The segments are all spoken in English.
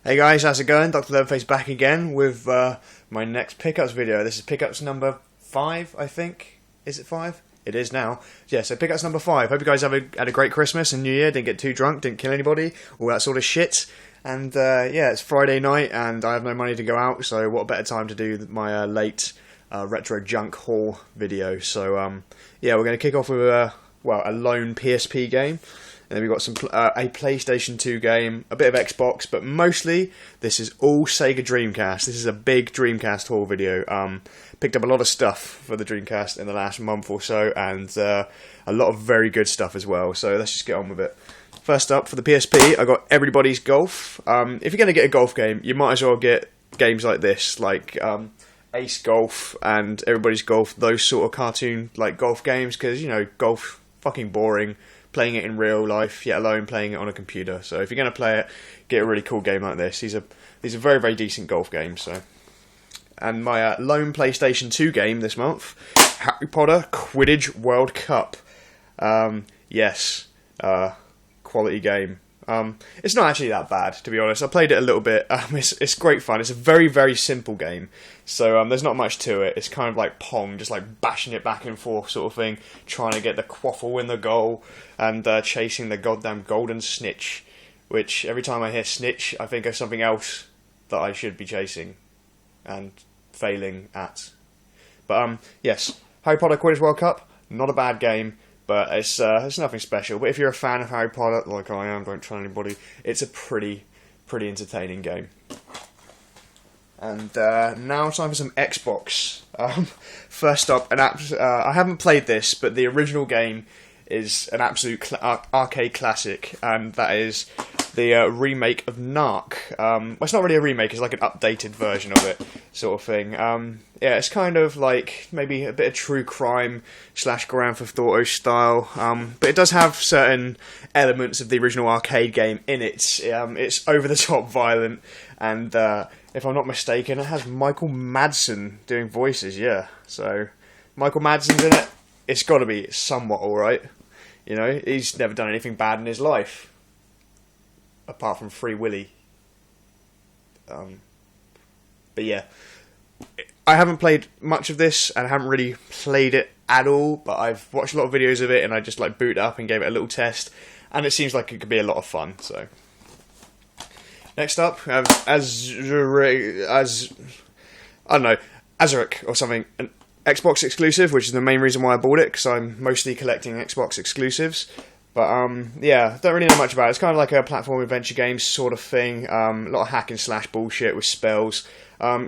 Hey guys, how's it going? DrLeatherface back again with my next pickups video. This is pickups number 5, I think. Is it 5? It is now. Yeah, so pickups number 5. Hope you guys had a great Christmas and New Year. Didn't get too drunk, didn't kill anybody, all that sort of shit. And yeah, it's Friday night and I have no money to go out, so what a better time to do my late retro junk haul video. So yeah, we're going to kick off with a lone PSP game. And then we've got a PlayStation 2 game, a bit of Xbox, but mostly this is all Sega Dreamcast. This is a big Dreamcast haul video. Picked up a lot of stuff for the Dreamcast in the last month or so, and a lot of very good stuff as well. So let's just get on with it. First up, for the PSP, I got Everybody's Golf. If you're going to get a golf game, you might as well get games like this, like Ace Golf and Everybody's Golf, those sort of cartoon like golf games, because, you know, golf, fucking boring. Playing it in real life, yet alone playing it on a computer. So if you're going to play it, get a really cool game like this. These are very, very decent golf games. So, and my lone PlayStation 2 game this month, Harry Potter Quidditch World Cup. Yes, quality game. It's not actually that bad, to be honest. I played it a little bit. It's great fun. It's a very, very simple game. So there's not much to it. It's kind of like Pong, just like bashing it back and forth sort of thing, trying to get the quaffle in the goal, and chasing the goddamn golden snitch, which every time I hear snitch, I think of something else that I should be chasing and failing at. But yes, Harry Potter Quidditch World Cup, not a bad game. But it's nothing special. But if you're a fan of Harry Potter, like I am, don't tell anybody, it's a pretty entertaining game. And now it's time for some Xbox. First up, I haven't played this, but the original game is an absolute arcade classic, and that is the remake of Narc. Well, it's not really a remake, it's like an updated version of it, sort of thing. Yeah, it's kind of like maybe a bit of true crime / Grand Theft Auto style, but it does have certain elements of the original arcade game in it. It's over-the-top violent, and if I'm not mistaken, it has Michael Madsen doing voices, yeah. So, Michael Madsen's in it, it's got to be somewhat alright. You know, he's never done anything bad in his life. Apart from Free Willy. But yeah. I haven't played much of this, and I haven't really played it at all, but I've watched a lot of videos of it, and I just like booted it up and gave it a little test, and it seems like it could be a lot of fun, so. Next up, I have Azuric or something, an Xbox exclusive, which is the main reason why I bought it, because I'm mostly collecting Xbox exclusives. But yeah, don't really know much about it. It's kind of like a platform adventure game sort of thing. A lot of hack and slash bullshit with spells.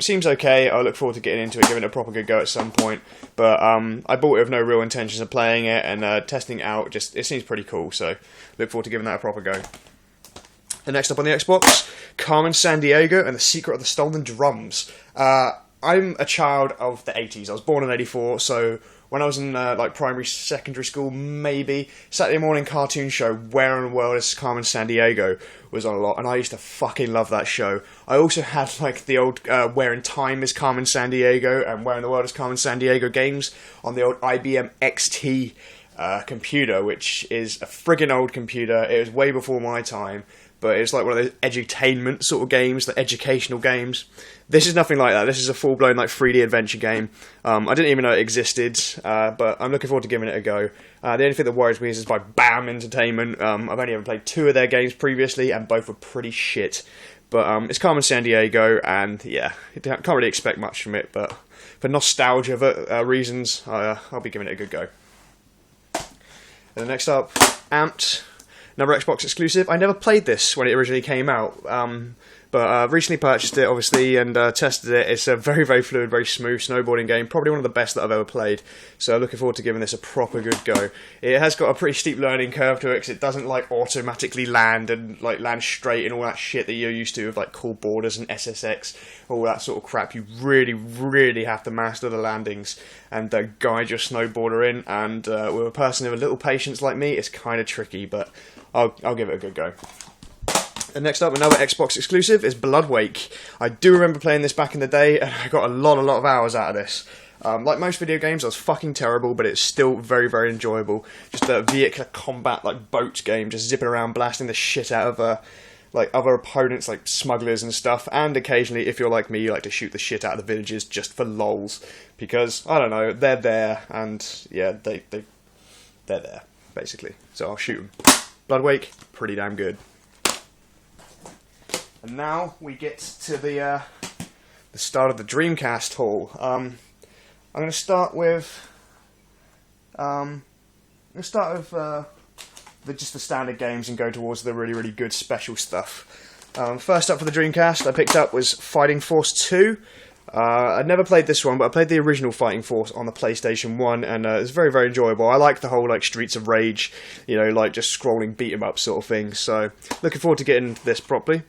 Seems okay. I look forward to getting into it, giving it a proper good go at some point. But I bought it with no real intentions of playing it, and testing it out, it seems pretty cool. So look forward to giving that a proper go. And next up on the Xbox, Carmen Sandiego and the Secret of the Stolen Drums. I'm a child of the 80s. I was born in 84, so when I was in like primary, secondary school, maybe, Saturday morning cartoon show, Where in the World is Carmen Sandiego, was on a lot, and I used to fucking love that show. I also had like the old Where in Time is Carmen Sandiego and Where in the World is Carmen Sandiego games on the old IBM XT computer, which is a friggin' old computer. It was way before my time. But it's like one of those edutainment sort of games, the educational games. This is nothing like that. This is a full-blown like 3D adventure game. I didn't even know it existed, but I'm looking forward to giving it a go. The only thing that worries me is by BAM Entertainment. I've only ever played 2 of their games previously, and both were pretty shit. But it's Carmen Sandiego, and yeah, I can't really expect much from it. But for nostalgia reasons, I'll be giving it a good go. And next up, Amped. Another Xbox exclusive. I never played this when it originally came out, but recently purchased it, obviously, and tested it. It's a very, very fluid, very smooth snowboarding game. Probably one of the best that I've ever played. So looking forward to giving this a proper good go. It has got a pretty steep learning curve to it, because it doesn't like automatically land and like land straight and all that shit that you're used to with like cool borders and SSX, all that sort of crap. You really, really have to master the landings and guide your snowboarder in. And with a person with a little patience like me, it's kind of tricky, but I'll give it a good go. And next up, another Xbox exclusive is Bloodwake. I do remember playing this back in the day, and I got a lot of hours out of this. Like most video games, I was fucking terrible, but it's still very, very enjoyable. Just a vehicular combat, like boat game, just zipping around, blasting the shit out of like other opponents, like smugglers and stuff. And occasionally, if you're like me, you like to shoot the shit out of the villagers just for lols, because I don't know, they're there, and yeah, they're there basically. So I'll shoot them. Bloodwake, pretty damn good. And now we get to the start of the Dreamcast haul. I'm going to start with just the standard games and go towards the really, really good special stuff. First up for the Dreamcast I picked up was Fighting Force 2. I'd never played this one, but I played the original Fighting Force on the PlayStation 1, and it was very, very enjoyable. I like the whole like Streets of Rage, you know, like just scrolling beat 'em up sort of thing. So looking forward to getting into this properly.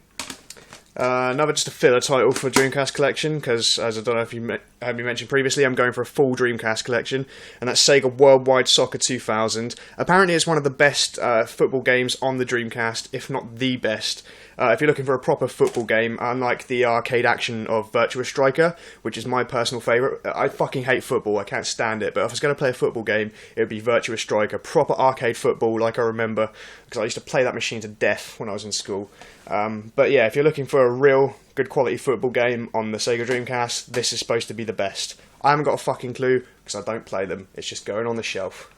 Another just a filler title for Dreamcast collection, because as I don't know if you heard me mention previously, I'm going for a full Dreamcast collection, and that's Sega Worldwide Soccer 2000. Apparently it's one of the best football games on the Dreamcast, if not the best. If you're looking for a proper football game, unlike the arcade action of Virtua Striker, which is my personal favourite. I fucking hate football, I can't stand it, but if I was going to play a football game, it would be Virtua Striker, proper arcade football like I remember, because I used to play that machine to death when I was in school. But yeah, if you're looking for a real good quality football game on the Sega Dreamcast, this is supposed to be the best. I haven't got a fucking clue, because I don't play them, it's just going on the shelf.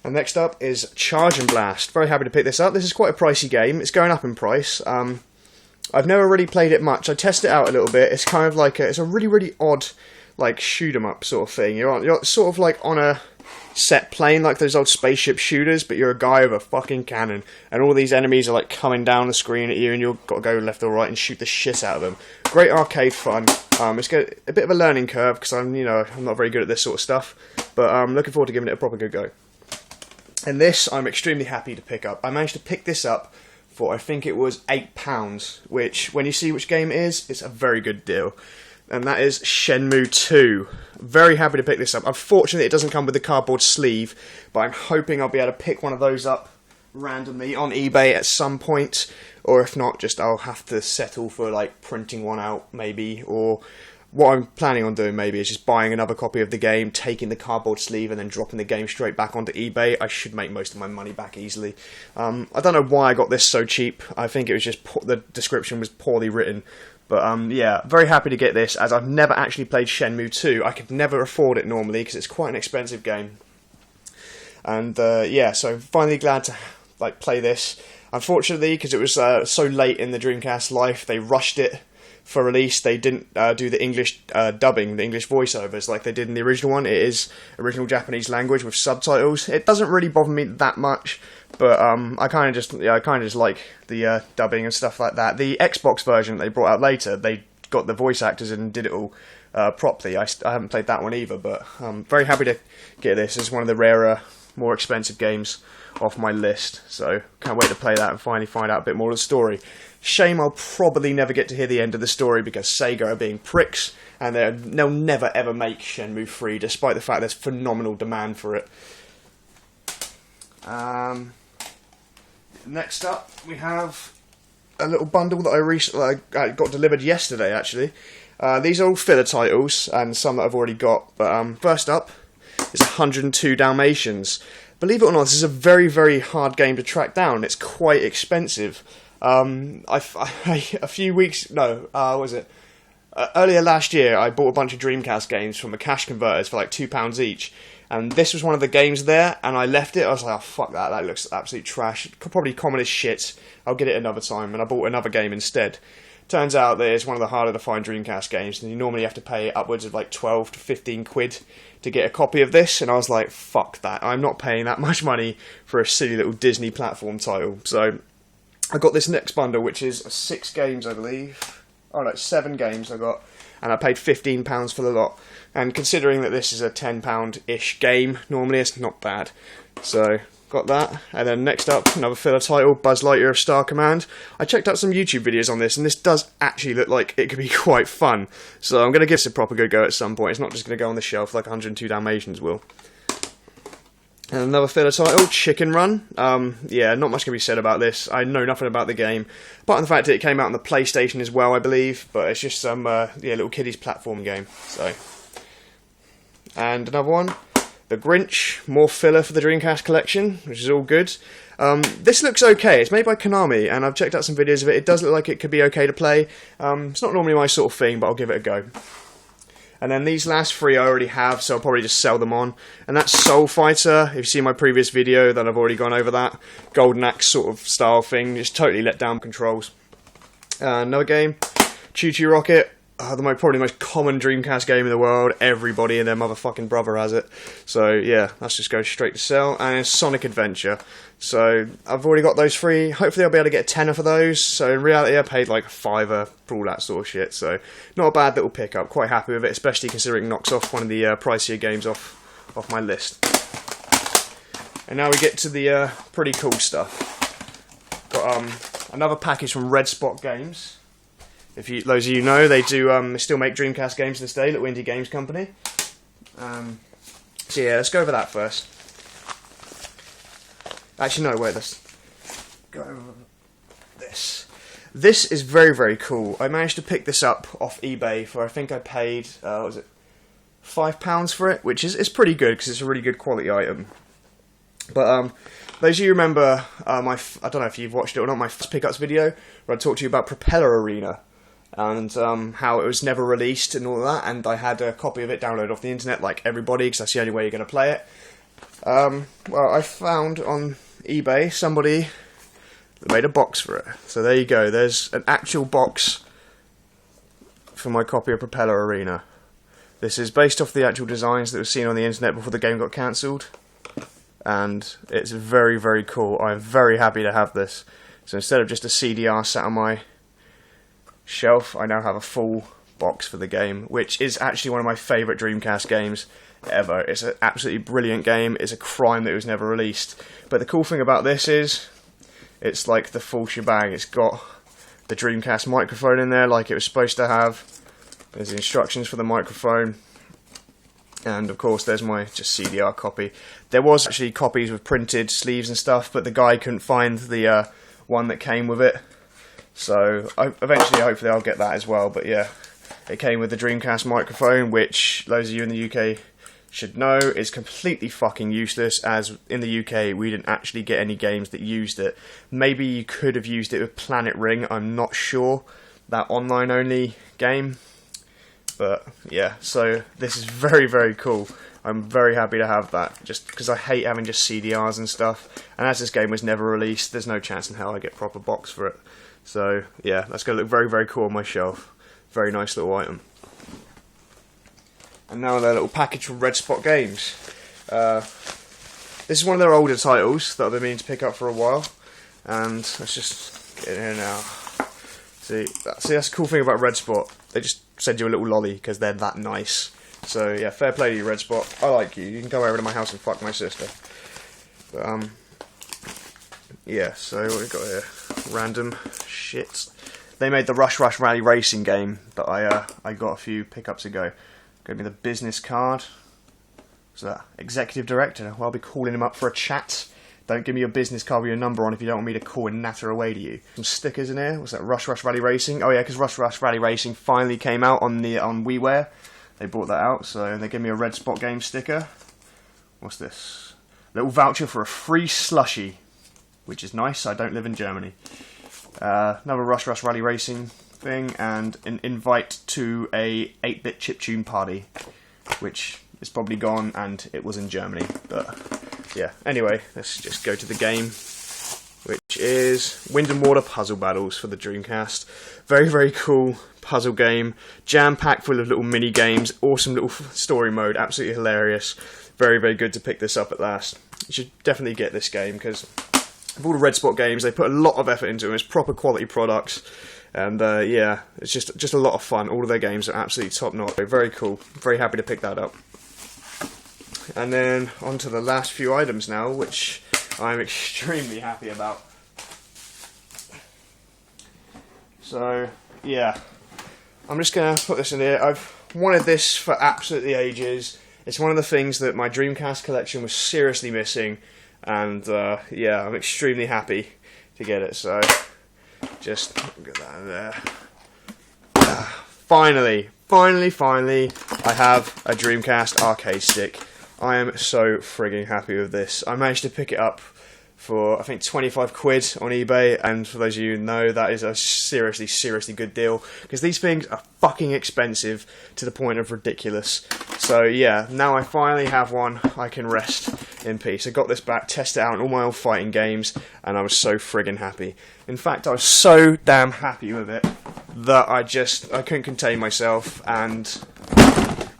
And next up is Charge and Blast. Very happy to pick this up. This is quite a pricey game. It's going up in price. I've never really played it much. I tested it out a little bit. It's kind of like it's a really, really odd, like shoot 'em up sort of thing. You're sort of like on a set plane, like those old spaceship shooters, but you're a guy with a fucking cannon, and all these enemies are like coming down the screen at you, and you've got to go left or right and shoot the shit out of them. Great arcade fun. It's got a bit of a learning curve because I'm not very good at this sort of stuff, but I'm looking forward to giving it a proper good go. And this, I'm extremely happy to pick up. I managed to pick this up for, I think it was £8, which, when you see which game it is, it's a very good deal. And that is Shenmue 2. Very happy to pick this up. Unfortunately, it doesn't come with the cardboard sleeve, but I'm hoping I'll be able to pick one of those up randomly on eBay at some point. Or if not, just I'll have to settle for like printing one out, maybe, or what I'm planning on doing maybe is just buying another copy of the game, taking the cardboard sleeve, and then dropping the game straight back onto eBay. I should make most of my money back easily. I don't know why I got this so cheap. I think it was just the description was poorly written. But yeah, very happy to get this, as I've never actually played Shenmue 2. I could never afford it normally, because it's quite an expensive game. And yeah, so finally glad to like play this. Unfortunately, because it was so late in the Dreamcast life, they rushed it for release. They didn't do the English dubbing, the English voiceovers like they did in the original one. It is original Japanese language with subtitles. It doesn't really bother me that much, but I kind of just like the dubbing and stuff like that. The Xbox version they brought out later, they got the voice actors and did it all properly. I haven't played that one either, but I'm very happy to get this. It's one of the rarer, more expensive games off my list, so can't wait to play that and finally find out a bit more of the story. Shame I'll probably never get to hear the end of the story, because Sega are being pricks, and they'll never ever make Shenmue 3, despite the fact there's phenomenal demand for it. Next up, we have a little bundle that I recently got delivered yesterday, actually. These are all filler titles, and some that I've already got, but first up is 102 Dalmatians. Believe it or not, this is a very, very hard game to track down. It's quite expensive. Earlier last year, I bought a bunch of Dreamcast games from a cash converters for like £2 each, and this was one of the games there, and I left it. I was like, oh fuck that looks absolute trash, probably common as shit, I'll get it another time, and I bought another game instead. Turns out that it's one of the harder to find Dreamcast games, and you normally have to pay upwards of like 12 to 15 quid to get a copy of this, and I was like, fuck that, I'm not paying that much money for a silly little Disney platform title. So I got this next bundle, which is 6 games, I believe. Oh no, 7 games I got, and I paid £15 for the lot. And considering that this is a £10-ish game, normally it's not bad. So got that, and then next up, another filler title, Buzz Lightyear of Star Command. I checked out some YouTube videos on this, and this does actually look like it could be quite fun. So I'm going to give this a proper good go at some point. It's not just going to go on the shelf like 102 Dalmatians will. And another filler title, Chicken Run. Yeah, not much can be said about this. I know nothing about the game, apart from the fact that it came out on the PlayStation as well, I believe. But it's just some little kiddies platform game. So, and another one, The Grinch, more filler for the Dreamcast collection, which is all good. This looks okay. It's made by Konami, and I've checked out some videos of it. It does look like it could be okay to play. It's not normally my sort of thing, but I'll give it a go. And then these last three I already have, so I'll probably just sell them on. And that's Soul Fighter. If you've seen my previous video, then I've already gone over that. Golden Axe sort of style thing, just totally let down controls. Another game, Choo Choo Rocket. Probably the most common Dreamcast game in the world. Everybody and their motherfucking brother has it. So yeah, let's just go straight to sell. And Sonic Adventure. So I've already got those three. Hopefully I'll be able to get a tenner for those. So in reality I paid like $5 for all that sort of shit. So not a bad little pickup. Quite happy with it, especially considering it knocks off one of the pricier games off my list. And now we get to the pretty cool stuff. Got another package from Red Spot Games. If those of you know, they do they still make Dreamcast games to this day, little indie games company. So yeah, let's go over that first. Actually, no, wait, let's go over this. This is very, very cool. I managed to pick this up off eBay for, I think I paid, what was it, £5 for it, which is pretty good because it's a really good quality item. But those of you remember I don't know if you've watched it or not, my first pickups video where I talked to you about Propeller Arena and how it was never released and all that, and I had a copy of it downloaded off the internet like everybody because that's the only way you're going to play it. Well, I found on eBay somebody that made a box for it. So there you go, there's an actual box for my copy of Propeller Arena. This is based off the actual designs that were seen on the internet before the game got cancelled. And it's very, very cool. I'm very happy to have this. So instead of just a CDR sat on my shelf, I now have a full box for the game, which is actually one of my favourite Dreamcast games ever. It's an absolutely brilliant game. It's a crime that it was never released. But the cool thing about this is, it's like the full shebang. It's got the Dreamcast microphone in there like it was supposed to have. There's the instructions for the microphone. And of course there's my just CDR copy. There was actually copies with printed sleeves and stuff, but the guy couldn't find the one that came with it. So eventually, hopefully I'll get that as well. But yeah, it came with the Dreamcast microphone, which those of you in the UK should know is completely fucking useless, as in the UK we didn't actually get any games that used it. Maybe you could have used it with Planet Ring, I'm not sure, that online only game. But yeah, so this is very, very cool. I'm very happy to have that, just because I hate having just CDRs and stuff. And as this game was never released, there's no chance in hell I get a proper box for it. So yeah, that's going to look very, very cool on my shelf. Very nice little item. And now their little package from Red Spot Games. This is one of their older titles that I've been meaning to pick up for a while. And let's just get in here now. See, that's the cool thing about Red Spot. They just send you a little lolly because they're that nice. So yeah, fair play to you, Red Spot. I like you. You can go over to my house and fuck my sister. But yeah. So what we got here? Random shit. They made the Rush Rush Rally Racing game that I got a few pickups ago. Gave me the business card. So that executive director. Well, I'll be calling him up for a chat. Don't give me your business card with your number on if you don't want me to call and natter away to you. Some stickers in here. What's that? Rush Rush Rally Racing. Oh yeah, because Rush Rush Rally Racing finally came out on WiiWare. They brought that out, so they gave me a Red Spot Game sticker. What's this? Little voucher for a free slushie, which is nice. I don't live in Germany. Another Rush Rush Rally Racing thing, and an invite to a 8-bit chiptune party, which is probably gone, and it was in Germany, but yeah. Anyway, let's just go to the game, which is Wind and Water Puzzle Battles for the Dreamcast. Very, very cool puzzle game, jam-packed full of little mini-games, awesome little story mode, absolutely hilarious. Very, very good to pick this up at last. You should definitely get this game, because of all the Red Spot games, they put a lot of effort into them. It's proper quality products, and yeah, it's just a lot of fun. All of their games are absolutely top-notch. Very cool. Very happy to pick that up. And then on to the last few items now, which I'm extremely happy about. So, yeah. I'm just going to put this in here. I've wanted this for absolutely ages. It's one of the things that my Dreamcast collection was seriously missing. And, yeah, I'm extremely happy to get it. So, just get that in there. Finally, I have a Dreamcast arcade stick. I am so frigging happy with this. I managed to pick it up for, I think, 25 quid on eBay, and for those of you who know, that is a seriously, seriously good deal, because these things are fucking expensive to the point of ridiculous. So yeah, now I finally have one, I can rest in peace. I got this back, tested it out in all my old fighting games, and I was so friggin' happy. In fact, I was so damn happy with it that I couldn't contain myself, and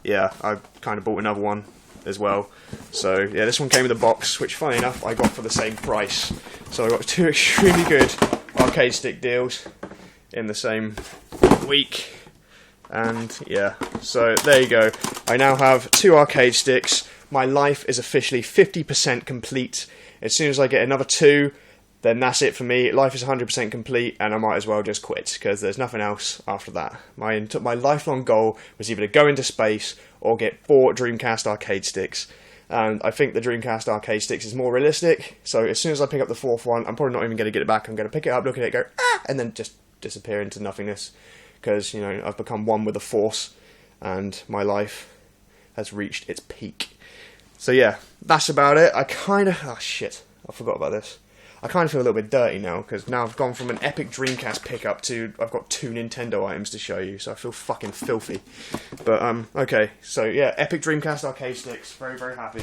yeah, I kind of bought another one as well. So yeah, this one came with a box, which funny enough I got for the same price. So I got two extremely good arcade stick deals in the same week, and yeah, so there you go. I now have 2 arcade sticks. My life is officially 50% complete. As soon as I get another 2, then that's it for me. Life is 100% complete, and I might as well just quit, because there's nothing else after that. My lifelong goal was either to go into space or get 4 Dreamcast arcade sticks. And I think the Dreamcast arcade sticks is more realistic, so as soon as I pick up the 4th one, I'm probably not even going to get it back. I'm going to pick it up, look at it, go, ah, and then just disappear into nothingness, because, you know, I've become one with the Force, and my life has reached its peak. So yeah, that's about it. I forgot about this. I kind of feel a little bit dirty now, because now I've gone from an epic Dreamcast pickup to I've got 2 Nintendo items to show you, so I feel fucking filthy. But, okay, so yeah, epic Dreamcast arcade sticks, very, very happy.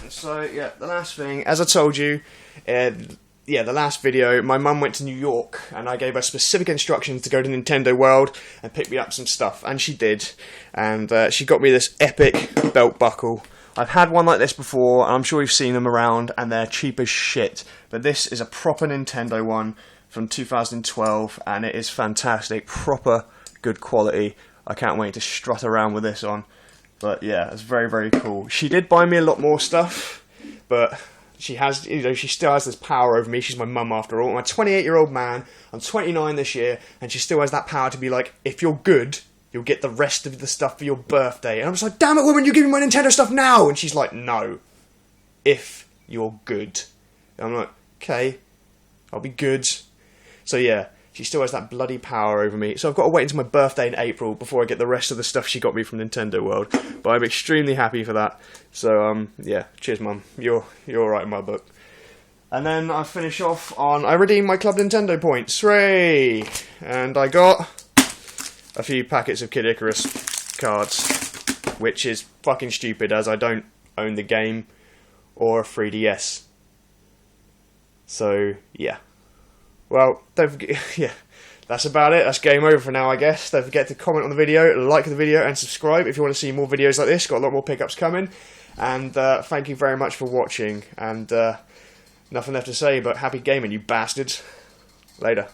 So, yeah, the last thing, as I told you, the last video, my mum went to New York, and I gave her specific instructions to go to Nintendo World and pick me up some stuff, and she did. And she got me this epic belt buckle. I've had one like this before, and I'm sure you've seen them around, and they're cheap as shit. But this is a proper Nintendo one from 2012, and it is fantastic, proper good quality. I can't wait to strut around with this on. But yeah, it's very, very cool. She did buy me a lot more stuff, but she has, you know, she still has this power over me. She's my mum after all. I'm a 28-year-old man. I'm 29 this year, and she still has that power to be like, if you're good, you'll get the rest of the stuff for your birthday. And I'm just like, damn it, woman, you're giving me my Nintendo stuff now. And she's like, no, if you're good. And I'm like, okay, I'll be good. So yeah, she still has that bloody power over me. So I've got to wait until my birthday in April before I get the rest of the stuff she got me from Nintendo World. But I'm extremely happy for that. So yeah, cheers, Mum. You're alright in my book. And then I finish off on, I redeemed my Club Nintendo points. Hooray! And I got a few packets of Kid Icarus cards, which is fucking stupid, as I don't own the game or a 3DS. So yeah. Well, don't forget, yeah, that's about it. That's game over for now, I guess. Don't forget to comment on the video, like the video, and subscribe if you want to see more videos like this. Got a lot more pickups coming. And thank you very much for watching. And nothing left to say but happy gaming, you bastards. Later.